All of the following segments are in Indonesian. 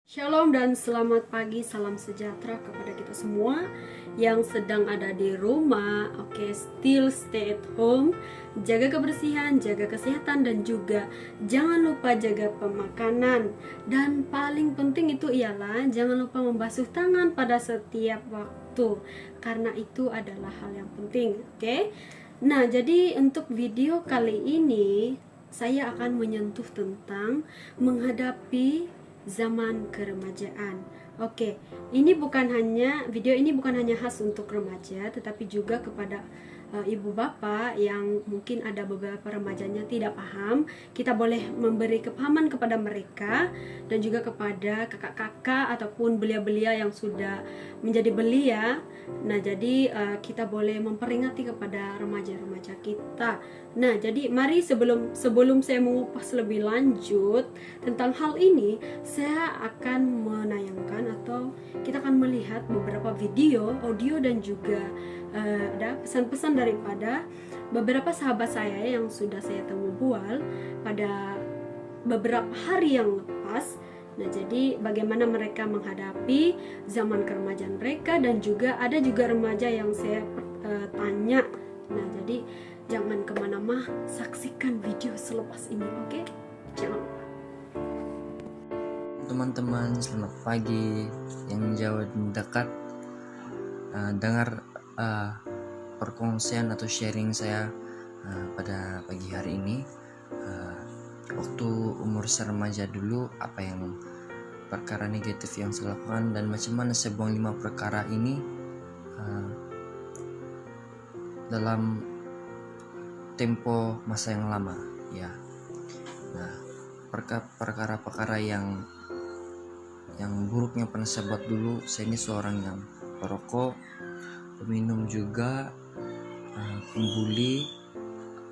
Shalom dan selamat pagi, salam sejahtera kepada kita semua yang sedang ada di rumah. Oke, still stay at home, jaga kebersihan, jaga kesehatan, dan juga jangan lupa jaga pemakanan. Dan paling penting itu ialah jangan lupa membasuh tangan pada setiap waktu, karena itu adalah hal yang penting. Oke, nah jadi untuk video kali ini saya akan menyentuh tentang menghadapi zaman keremajaan. Oke, video ini bukan hanya khas untuk remaja, tetapi juga kepada ibu bapak yang mungkin ada beberapa remajanya tidak paham. Kita boleh memberi kepahaman kepada mereka dan juga kepada kakak-kakak ataupun belia-belia yang sudah menjadi belia. Nah, jadi kita boleh memperingati kepada remaja-remaja kita. Nah, jadi mari sebelum saya mengupas lebih lanjut tentang hal ini, saya akan menayangkan atau kita akan melihat beberapa video, audio, dan juga ada pesan-pesan daripada beberapa sahabat saya yang sudah saya temu bual pada beberapa hari yang lepas. Nah, jadi bagaimana mereka menghadapi zaman keremajaan mereka, dan juga ada juga remaja yang saya tanya. Nah, jadi jangan kemana-mana, saksikan video selepas ini, oke? Jangan lupa. Teman-teman, selamat pagi yang jauh dan dekat. Dengar perkongsian atau sharing saya pada pagi hari ini. Waktu umur saya remaja dulu, apa yang perkara negatif yang saya lakukan dan macam mana saya buang 5 perkara ini dalam tempo masa yang lama, ya. Nah, perkara-perkara yang buruknya pernah saya buat dulu. Saya ini seorang yang perokok, peminum juga, pembuli.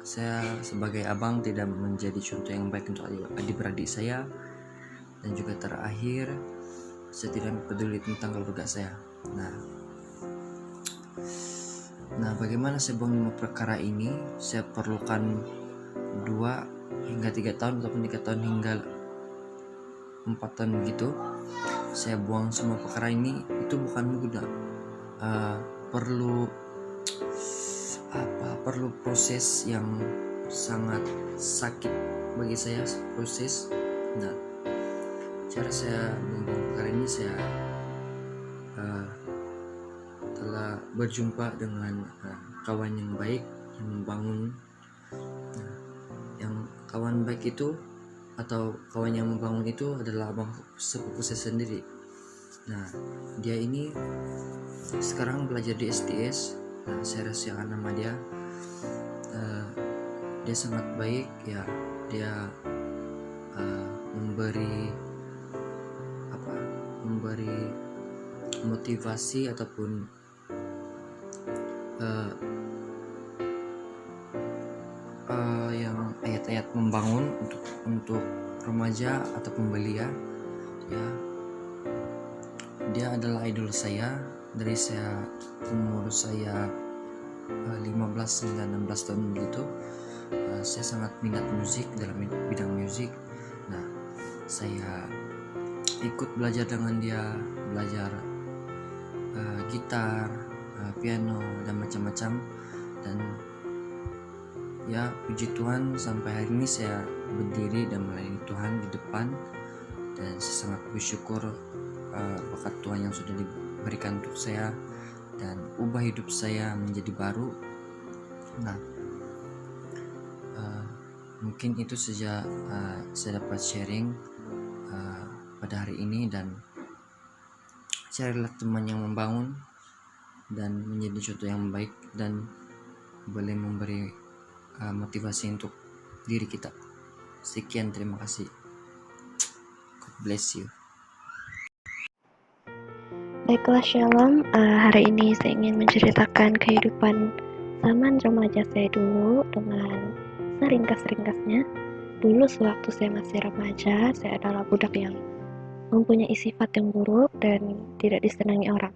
Saya sebagai abang tidak menjadi contoh yang baik untuk adik-beradik saya, dan juga terakhir saya tidak peduli tentang keluarga saya. Nah, bagaimana saya buang 5 perkara ini? Saya perlukan 2 hingga 3 tahun ataupun 3 tahun hingga 4 tahun begitu. Saya buang semua perkara ini. Itu bukan mudah, perlu proses yang sangat sakit bagi saya, proses. Nah, cara saya membuang perkara ini, saya telah berjumpa dengan kawan yang baik yang membangun. Nah, yang kawan baik itu atau kawan yang membangun itu adalah abang sepupu saya sendiri. Nah, dia ini sekarang belajar di STS. Nah, saya rahasiakan nama dia. Dia sangat baik, ya. Dia memberi motivasi ataupun yang ayat-ayat membangun untuk remaja ataupun belia, ya. Dia adalah idol saya dari umur saya 15 hingga 16 tahun begitu. Saya sangat minat musik, dalam bidang musik. Nah, saya ikut belajar dengan dia, belajar gitar, piano, dan macam-macam. Dan ya, puji Tuhan, sampai hari ini saya berdiri dan melayani Tuhan di depan, dan saya sangat bersyukur berkat Tuhan yang sudah diberikan untuk saya dan ubah hidup saya menjadi baru. Nah, mungkin itu saja saya dapat sharing pada hari ini. Dan carilah teman yang membangun dan menjadi contoh yang baik, dan boleh memberi motivasi untuk diri kita. Sekian, terima kasih. God bless you. Baiklah, Shalom. Hari ini saya ingin menceritakan kehidupan zaman remaja saya dulu dengan seringkas-ringkasnya. Dulu sewaktu saya masih remaja, saya adalah budak yang mempunyai sifat yang buruk dan tidak disenangi orang.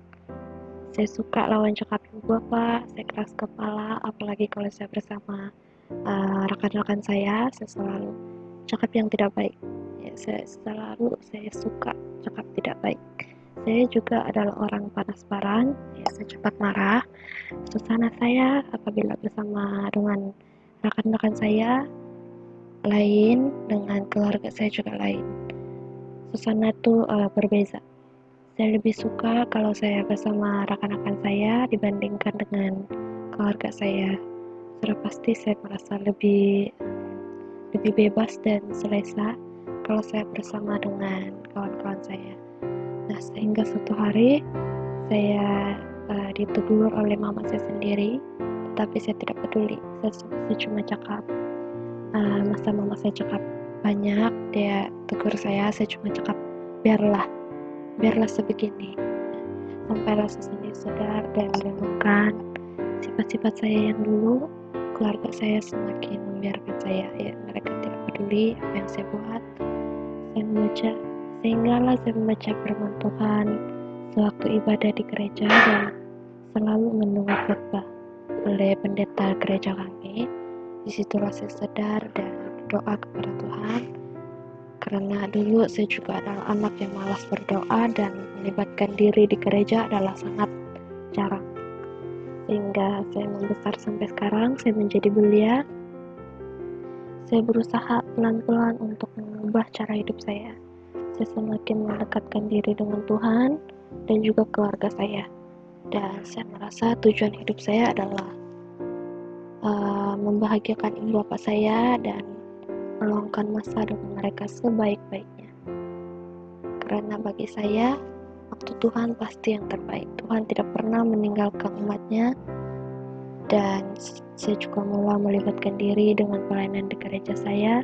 Saya suka lawan cakap ibu bapak, saya keras kepala, apalagi kalau saya bersama rekan-rekan saya selalu cakap yang tidak baik. Ya, saya suka cakap tidak baik. Saya juga adalah orang panas-paran, ya, saya cepat marah. Suasana saya apabila bersama dengan rekan-rekan saya lain, dengan keluarga saya juga lain. Suasana itu berbeda. Saya lebih suka kalau saya bersama rekan-rekan saya dibandingkan dengan keluarga saya. Sudah pasti saya merasa lebih bebas dan selesa kalau saya bersama dengan kawan-kawan saya. Nah, sehingga suatu hari saya ditegur oleh mama saya sendiri, tetapi saya tidak peduli. Saya cuma cakap, masa mama saya cakap banyak, dia tegur saya cuma cakap, biarlah sebegini. Sampailah saya sendiri sadar dan merenungkan sifat-sifat saya yang dulu. Keluarga saya semakin membiarkan saya, ya, mereka tidak peduli apa yang saya buat. Saya membaca firman Tuhan sewaktu ibadah di gereja dan selalu mendengar khotbah oleh pendeta gereja kami. Disitulah saya sadar dan berdoa kepada Tuhan, karena dulu saya juga adalah anak yang malas berdoa dan melibatkan diri di gereja adalah sangat jarang. Sehingga saya membesar sampai sekarang, saya menjadi belia. Saya berusaha pelan-pelan untuk mengubah cara hidup saya. Saya semakin mendekatkan diri dengan Tuhan dan juga keluarga saya. Dan saya merasa tujuan hidup saya adalah membahagiakan ibu bapak saya dan meluangkan masa dengan mereka sebaik-baiknya. Karena bagi saya, waktu Tuhan pasti yang terbaik. Tuhan tidak pernah meninggalkan umatnya, dan saya juga mulai melibatkan diri dengan pelayanan di gereja saya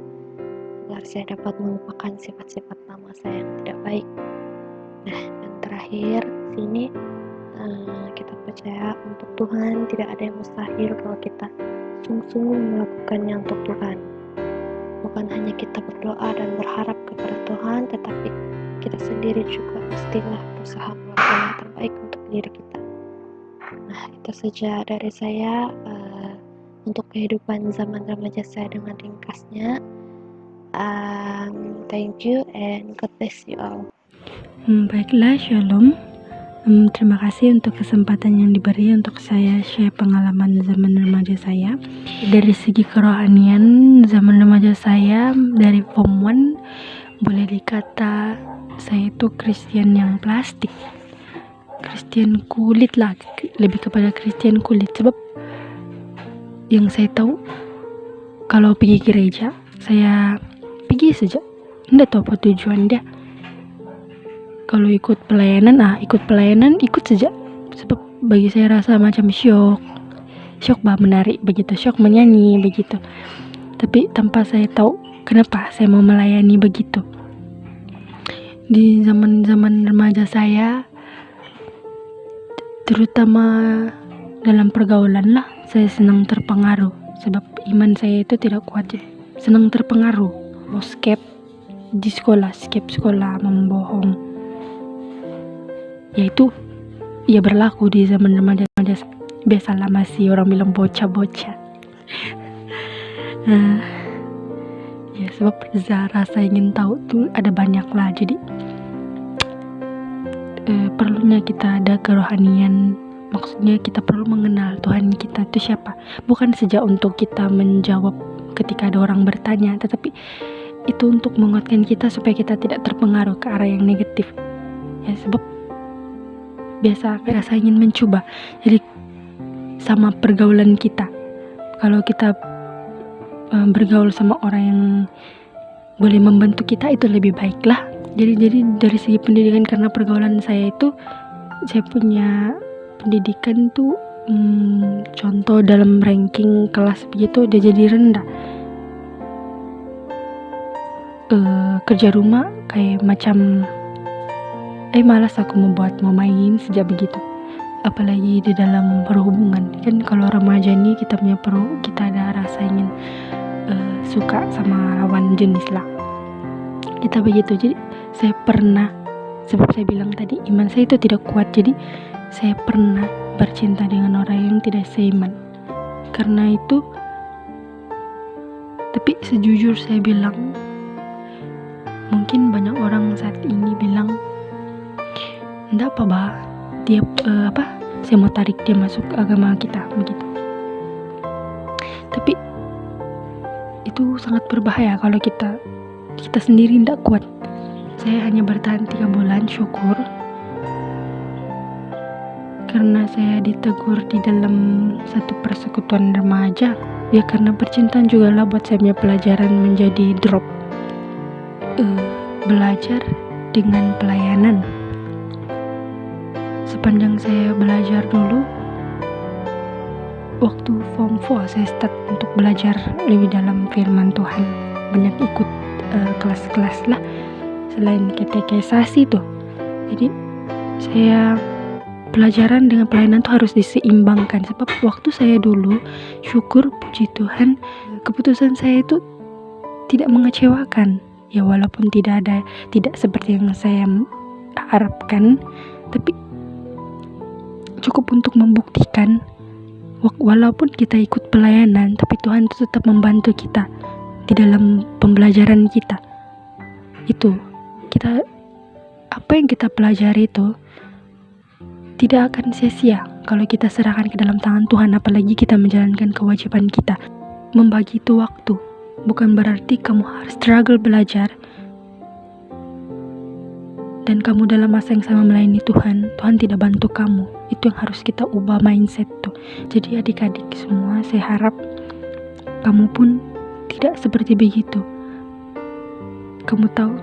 agar saya dapat melupakan sifat-sifat lama saya yang tidak baik. Nah, dan terakhir sini kita percaya untuk Tuhan tidak ada yang mustahil kalau kita sungguh-sungguh melakukannya untuk Tuhan. Bukan hanya kita berdoa dan berharap kepada Tuhan, tetapi kita sendiri juga mestilah berusaha melakukan yang terbaik untuk diri kita. Nah, itu saja dari saya untuk kehidupan zaman remaja saya dengan ringkasnya. Thank you and God bless you all. Baiklah, Shalom. Terima kasih untuk kesempatan yang diberi untuk saya share pengalaman zaman remaja saya. Dari segi kerohanian, zaman remaja saya dari Form 1 boleh dikata saya itu Kristen yang plastik, Kristen kulit lah, lebih kepada Kristen kulit. Sebab yang saya tahu, kalau pergi gereja saya pergi saja, tidak tahu apa tujuan dia. Kalau ikut pelayanan ikut saja. Sebab bagi saya rasa macam syok bah menari begitu, syok menyanyi begitu. Tapi tanpa saya tahu kenapa saya mau melayani begitu. Di zaman remaja saya, terutama dalam pergaulan lah, saya senang terpengaruh. Sebab iman saya itu tidak kuat, senang terpengaruh. Skep sekolah, membohong. Yaitu ia berlaku di zaman remaja. Biasalah masih orang bilang bocah-bocah. Ya, sebab rasa ingin tahu tuh ada banyak lah. Jadi perlunya kita ada kerohanian. Maksudnya kita perlu mengenal Tuhan kita itu siapa. Bukan saja untuk kita menjawab ketika ada orang bertanya, tetapi itu untuk menguatkan kita supaya kita tidak terpengaruh ke arah yang negatif. Ya, sebab biasa rasa ingin mencoba. Jadi sama pergaulan kita, kalau kita bergaul sama orang yang boleh membantu kita, itu lebih baik lah. Jadi dari segi pendidikan, karena pergaulan saya itu, saya punya pendidikan tuh contoh dalam ranking kelas begitu dia jadi rendah. Kerja rumah kayak macam malas aku mau main sejak begitu. Apalagi di dalam perhubungan kan, kalau remaja ini kita ada rasa ingin suka sama lawan jenis lah, kita begitu. Jadi saya pernah, sebab saya bilang tadi iman saya itu tidak kuat, jadi saya pernah bercinta dengan orang yang tidak seiman. Karena itu, tapi sejujur saya bilang Mungkin banyak orang saat ini bilang, enggak apa bah, dia saya mau tarik dia masuk agama kita begitu. Tapi itu sangat berbahaya kalau kita sendiri tidak kuat. Saya hanya bertahan 3 bulan, syukur, karena saya ditegur di dalam satu persekutuan remaja. Ya karena percintaan juga lah buat saya punya pelajaran menjadi drop. Belajar dengan pelayanan. Sepanjang saya belajar dulu, waktu form 4 saya start untuk belajar lebih dalam firman Tuhan. Banyak ikut kelas-kelas lah selain katekisasi tuh. Jadi saya pelajaran dengan pelayanan tuh harus diseimbangkan. Sebab waktu saya dulu, syukur puji Tuhan, keputusan saya itu tidak mengecewakan. Ya walaupun tidak seperti yang saya harapkan, tapi cukup untuk membuktikan walaupun kita ikut pelayanan, tapi Tuhan itu tetap membantu kita di dalam pembelajaran kita. Itu kita, apa yang kita pelajari itu tidak akan sia-sia kalau kita serahkan ke dalam tangan Tuhan. Apalagi kita menjalankan kewajiban kita. Membagi itu waktu bukan berarti kamu harus struggle belajar dan kamu dalam masa yang sama melayani Tuhan tidak bantu kamu. Itu yang harus kita ubah mindset tuh. Jadi adik-adik semua, saya harap kamu pun tidak seperti begitu. Kamu tahu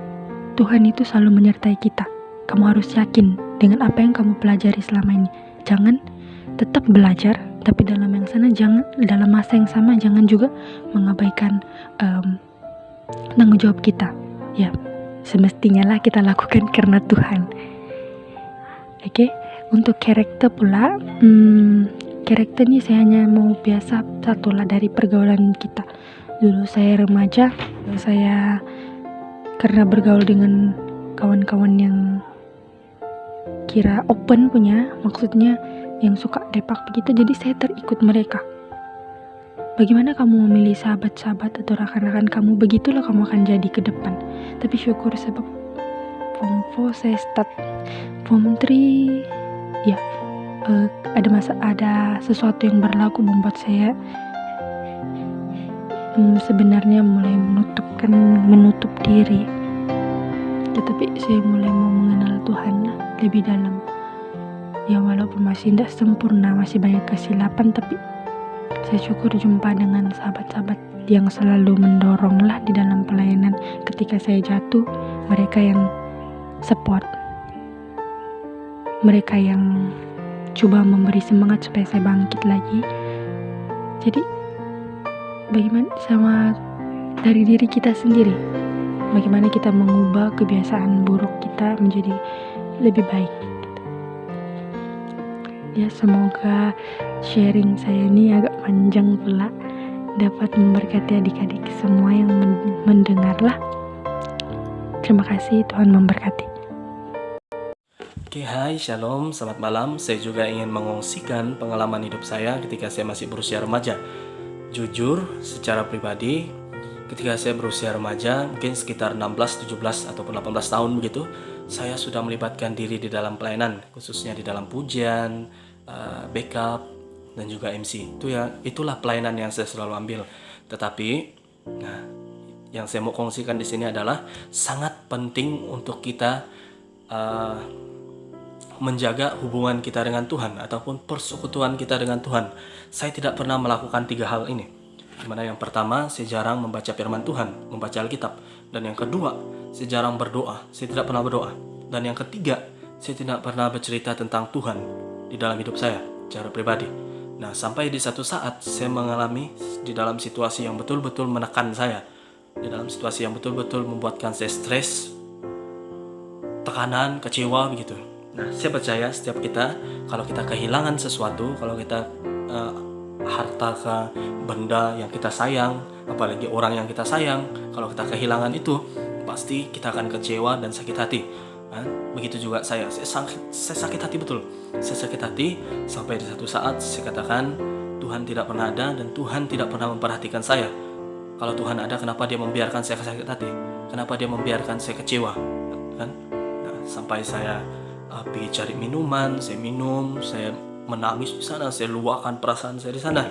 Tuhan itu selalu menyertai kita. Kamu harus yakin dengan apa yang kamu pelajari selama ini. Jangan tetap belajar, tapi dalam masa yang sama jangan juga mengabaikan tanggung jawab kita. Ya, semestinya lah kita lakukan karena Tuhan. Oke, untuk karakter pula, karakter ini saya hanya mau biasa satu lah dari pergaulan kita. Dulu saya remaja, saya karena bergaul dengan kawan-kawan yang kira open punya, maksudnya yang suka depak begitu, jadi saya terikut mereka. Bagaimana kamu memilih sahabat-sahabat atau rekan-rekan kamu, begitulah kamu akan jadi ke depan. Tapi syukur sebab form 4 saya start, form 3 ya ada sesuatu yang berlaku membuat saya sebenarnya mulai menutup diri. Tetapi saya mulai mau mengenal Tuhan lah lebih dalam. Ya walaupun masih tidak sempurna, masih banyak kesilapan, tapi saya syukur jumpa dengan sahabat-sahabat yang selalu mendorong lah di dalam pelayanan. Ketika saya jatuh, mereka yang support, mereka yang coba memberi semangat supaya saya bangkit lagi. Jadi bagaimana sama dari diri kita sendiri, bagaimana kita mengubah kebiasaan buruk kita menjadi lebih baik. Ya semoga sharing saya ini agak panjang pula dapat memberkati adik-adik semua yang mendengar lah. Terima kasih, Tuhan memberkati. Oke, hai, shalom, selamat malam. Saya juga ingin mengongsikan pengalaman hidup saya ketika saya masih berusia remaja. Jujur, secara pribadi, ketika saya berusia remaja, mungkin sekitar 16, 17, ataupun 18 tahun begitu, saya sudah melibatkan diri di dalam pelayanan, khususnya di dalam pujian, backup, dan juga MC. Itulah pelayanan yang saya selalu ambil. Tetapi, yang saya mau kongsikan di sini adalah sangat penting untuk kita menjaga hubungan kita dengan Tuhan ataupun persekutuan kita dengan Tuhan. Saya tidak pernah melakukan 3 hal ini. Dimana yang pertama, saya jarang membaca firman Tuhan, membaca Alkitab. Dan yang kedua, saya jarang berdoa, saya tidak pernah berdoa. Dan yang ketiga, saya tidak pernah bercerita tentang Tuhan di dalam hidup saya, secara pribadi. Nah, sampai di satu saat, saya mengalami di dalam situasi yang betul-betul menekan saya. Di dalam situasi yang betul-betul membuatkan saya stres, tekanan, kecewa, begitu. Nah, saya percaya setiap kita, kalau kita kehilangan sesuatu, kalau kita harta ke benda yang kita sayang, apalagi orang yang kita sayang, kalau kita kehilangan itu, pasti kita akan kecewa dan sakit hati. Begitu juga saya sakit hati betul. Saya sakit hati sampai di satu saat saya katakan Tuhan tidak pernah ada dan Tuhan tidak pernah memperhatikan saya. Kalau Tuhan ada, kenapa dia membiarkan saya sakit hati? Kenapa dia membiarkan saya kecewa, kan? Nah, sampai saya pergi cari minuman, saya minum, saya menangis di sana, saya luahkan perasaan saya di sana.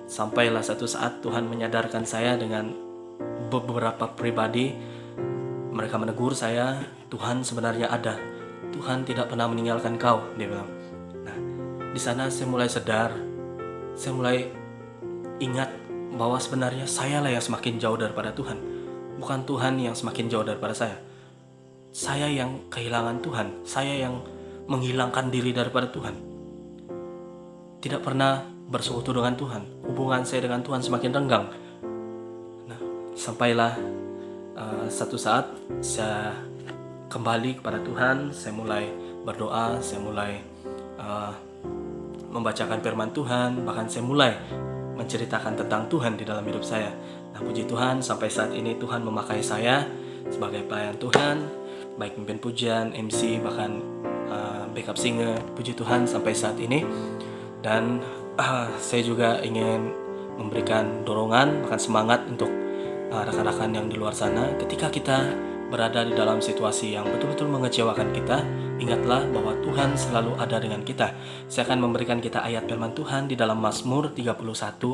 Sampailah satu saat Tuhan menyadarkan saya dengan beberapa pribadi. Mereka menegur saya, Tuhan sebenarnya ada. Tuhan tidak pernah meninggalkan kau, dia bilang. Nah, di sana saya mulai sadar, saya mulai ingat bahwa sebenarnya sayalah yang semakin jauh daripada Tuhan. Bukan Tuhan yang semakin jauh daripada saya. Saya yang kehilangan Tuhan. Saya yang menghilangkan diri daripada Tuhan. Tidak pernah bersekutu dengan Tuhan. Hubungan saya dengan Tuhan semakin renggang. Nah, sampailah satu saat saya kembali kepada Tuhan. Saya mulai berdoa. Saya mulai membacakan firman Tuhan. Bahkan saya mulai menceritakan tentang Tuhan di dalam hidup saya. Nah, puji Tuhan, sampai saat ini Tuhan memakai saya sebagai pelayan Tuhan, baik pimpin pujian, MC, bahkan backup singer. Puji Tuhan sampai saat ini. Dan saya juga ingin memberikan dorongan, bahkan semangat untuk rekan-rekan yang di luar sana. Ketika kita berada di dalam situasi yang betul-betul mengecewakan kita, ingatlah bahwa Tuhan selalu ada dengan kita. Saya akan memberikan kita ayat firman Tuhan di dalam Mazmur 31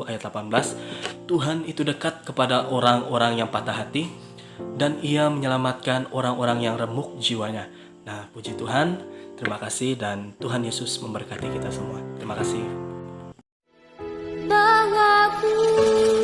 ayat 18. Tuhan itu dekat kepada orang-orang yang patah hati, dan Ia menyelamatkan orang-orang yang remuk jiwanya. Nah, puji Tuhan, terima kasih, dan Tuhan Yesus memberkati kita semua. Terima kasih. Mengapung